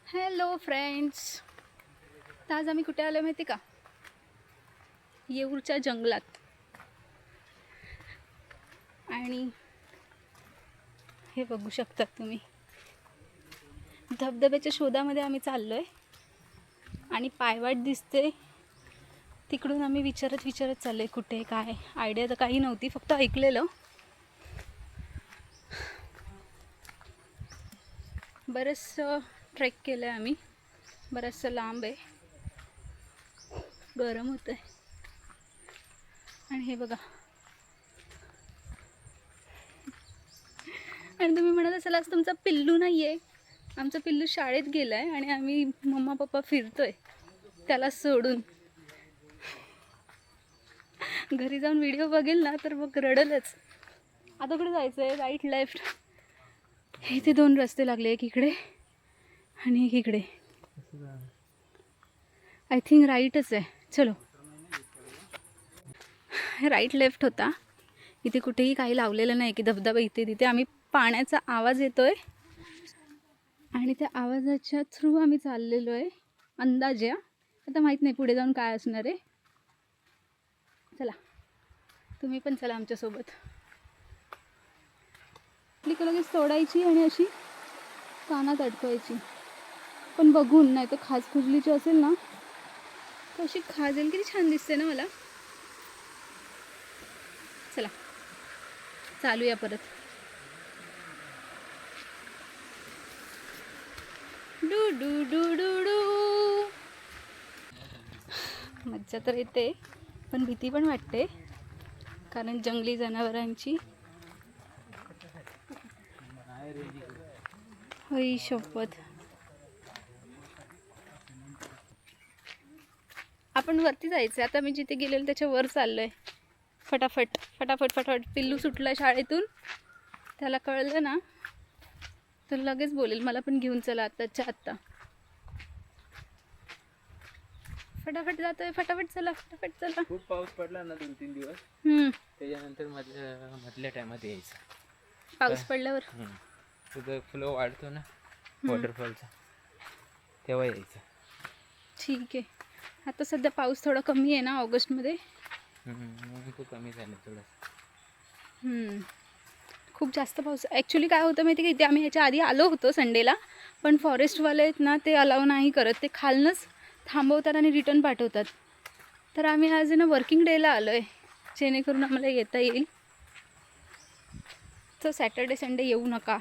Hello friends, तर आज आम्ही कुठे आलो माहिती का? येऊरच्या जंगलात. आणि हे बघू शकतात तुम्ही, धबधब्याच्या शोधामध्ये आम्ही चाललो आहे. आणि पायवाट दिसते तिकडून आम्ही विचारत चाललो आहे कुठे काय. आयडिया तर काही नव्हती, फक्त ऐकलेलं. बरंचसं ट्रेक केलं आहे आम्ही, बरंचसं लांब आहे, गरम होतं आहे. आणि हे बघा, आणि तुम्ही म्हणत असाल आज तुमचा पिल्लू नाही आहे. आमचं पिल्लू शाळेत गेलं आहे आणि आम्ही मम्मा पप्पा फिरतोय त्याला सोडून. घरी जाऊन व्हिडिओ बघेल ना तर मग रडलच. आता कुठे जायचं आहे? राईट लेफ्ट, इथे दोन रस्ते लागले, एक इकडे आणि एक इकडे. आय थिंक राईटच आहे. चलो, राईट लेफ्ट होता. इथे कुठेही काही लावलेलं नाही की धबधबा इथे तिथे. आम्ही पाण्याचा आवाज येतोय आणि त्या आवाजाच्या थ्रू आम्ही चाललेलो आहे. अंदाजे, आता माहीत नाही पुढे जाऊन काय असणार आहे. चला, तुम्ही पण चला आमच्यासोबत. क्लिक लगेच सोडायची आणि अशी कानात अडकवायची, पण बघून, नाही तर खाज खुजलीची असेल ना तर अशी खाजेल. किती छान दिसते ना मला. चला चालूया परत. Do do do do do. मज्जा तर येते पण भीती पण वाटते, कारण जंगली जनावरांची. होई शपथ. आपण वरती जायचं. आता मी जिथे गेलेलो त्याच्या वर चाललोय. फटाफट फटाफट फटाफट. पिल्लू सुटला शाळेतून, त्याला कळलं ना तर लगेच बोलेल मला पण घेऊन चला आत्ताच्या आत्ता. फटाफट जातोय, फटाफट चला, फटाफट चला. खूप पाऊस पडला ना 2-3 दिवस, त्याच्यानंतर मधल्या टायमात यायचं. पाऊस पडल्यावर तिथं फ्लो वाढतो ना वॉटरफॉलचा, तेव्हा यायचं. ठीक आहे. आता सध्या पाऊस थोडा कमी आहे ना ऑगस्टमध्ये. खूप कमी झालं थोडं. खूप जास्त पाऊस. ॲक्च्युली काय होतं माहिती का, इथे आम्ही ह्याच्या आधी आलो होतो संडेला, पण फॉरेस्टवाले आहेत ना ते अलाव नाही करत. ते खालनंच थांबवतात आणि रिटर्न पाठवतात. तर आम्ही आज ना वर्किंग डेला आलो आहे, जेणेकरून आम्हाला येता येईल. तर सॅटर्डे संडे येऊ नका,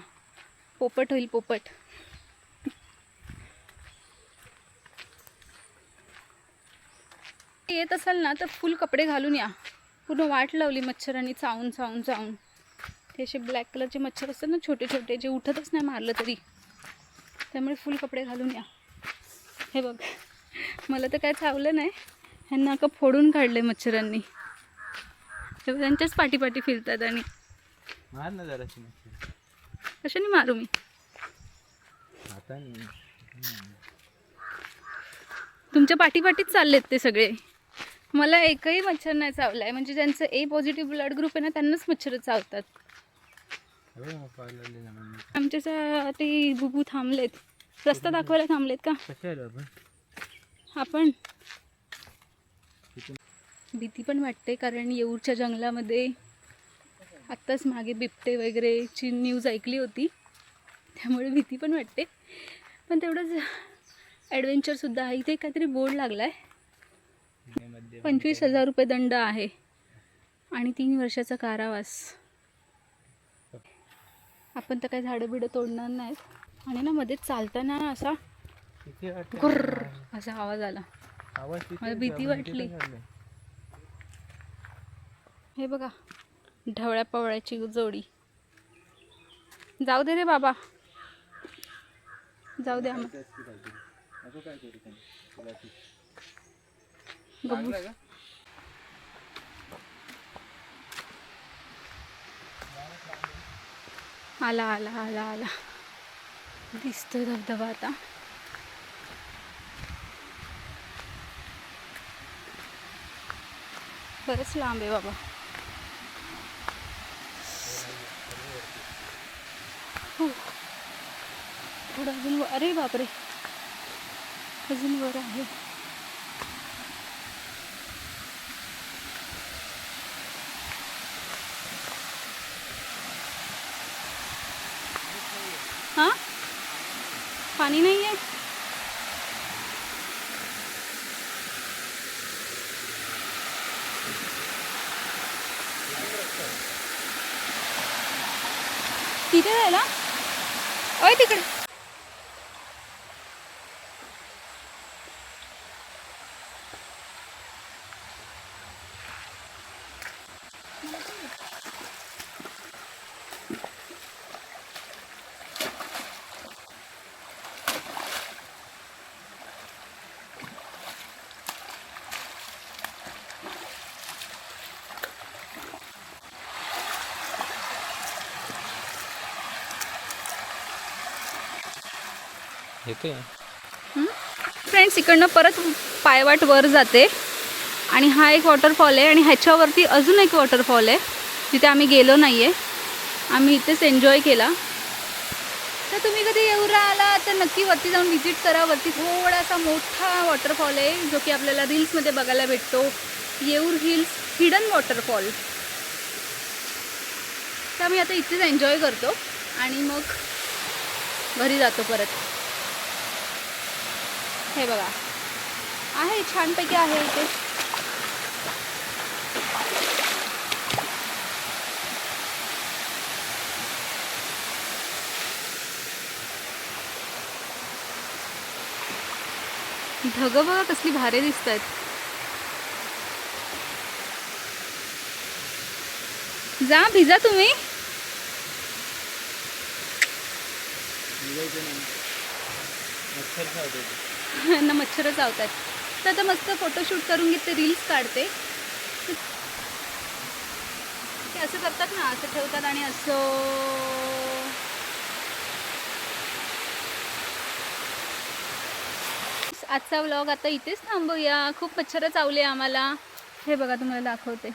पोपट होईल पोपट. येत असाल ना तर फुल कपडे घालून या. पूर्ण वाट लावली मच्छरांनी चावून चावून चावून. ते असे ब्लॅक कलरचे मच्छर असतात ना, छोटे छोटे, जे उठतच नाही मारलं तरी. त्यामुळे फुल कपडे घालून या. हे बघ, मला तर काय चावलं नाही, ह्यांना का फोडून काढले मच्छरांनी. त्यांच्याच पाठी फिरतात. आणि मार ना जराशी मच्छर. कशाने मारू मी? आता तुमच्या पाठीच चाललेत ते सगळे. मला एकही मच्छर नाही चावलाय. म्हणजे ज्यांचं ए पॉझिटिव्ह ब्लड ग्रुप आहे ना त्यांनाच मच्छर चावतात. आमच्यासाठी बुबू थांबलेत, रस्ता दाखवायला थांबलेत का? आपण भीती पण वाटते, कारण येऊरच्या जंगलामध्ये आत्ताच मागे बिबटे वगैरेची न्यूज ऐकली होती, त्यामुळे भीती पण वाटते. पण तेवढंच ॲडव्हेंचरसुद्धा आहे. इथे काहीतरी बोर्ड लागला आहे, 25,000 रुपये दंड आहे आणि 3 वर्षाचा कारावास. आपण तर काही झाडं बिडं तोडणार नाहीत. आणि ना मध्येच चालताना असा गुर्र असा आवाज आला, मला भीती वाटली. हे बघा, ढवळ्या पवळ्याची जोडी. जाऊ दे रे बाबा, जाऊ दे. आला आला आला आला, दिसतोय धबधबा आता. बरंच लांब आहे बाबा. थोडं अजून. अरे बापरे, अजून वर आहे. हां, पाणी नाही आहे. तिथे जायला ओय तिकडे. येते. फ्रेंड्स, इकडनं परत पायवाट वर जाते आणि हा एक वॉटरफॉल आहे आणि ह्याच्यावरती अजून एक वॉटरफॉल आहे जिथे आम्ही गेलो नाही आहे. आम्ही इथेच एन्जॉय केला. तर तुम्ही कधी येऊर आला तर नक्की वरती जाऊन व्हिजिट करा. वरती थोडासा मोठा वॉटरफॉल आहे जो की आपल्याला रील्समध्ये बघायला भेटतो, येऊर हिल्स हिडन वॉटरफॉल. तर आम्ही आता इथेच एन्जॉय करतो आणि मग घरी जातो परत. हे बघा, आहे छानपैकी आहे इथे. ढगं बघा कसली भारी दिसत आहेत. जा, भिजा तुम्ही. ना मच्छर चावतात. तर आता मस्त फोटोशूट करून घेते, रील्स काढते. ते असं करतात ना, असं ठेवतात आणि असं. आजचा व्लॉग आता इथेच थांबूया. खूप मच्छर चावले आम्हाला. हे बघा, तुम्हाला दाखवते.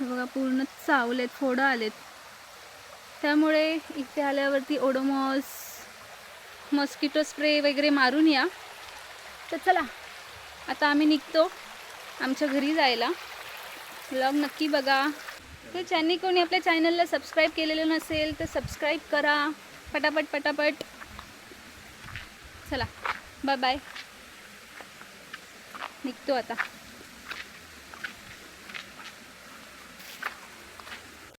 हे बघा, पूर्ण चावलेत, फोडं आलेत. त्यामुळे इथे आल्यावरती ओडोमॉस, मॉस्किटो स्प्रे वगैरे मारून या. तर चला, आता आम्ही निघतो आमच्या घरी जायला. व्लॉग नक्की बघा. तर ज्यांनी कोणी आपल्या चॅनलला सबस्क्राईब केलेलं नसेल तर सबस्क्राईब करा पटापट पटापट. चला, बाय बाय. निघतो आता.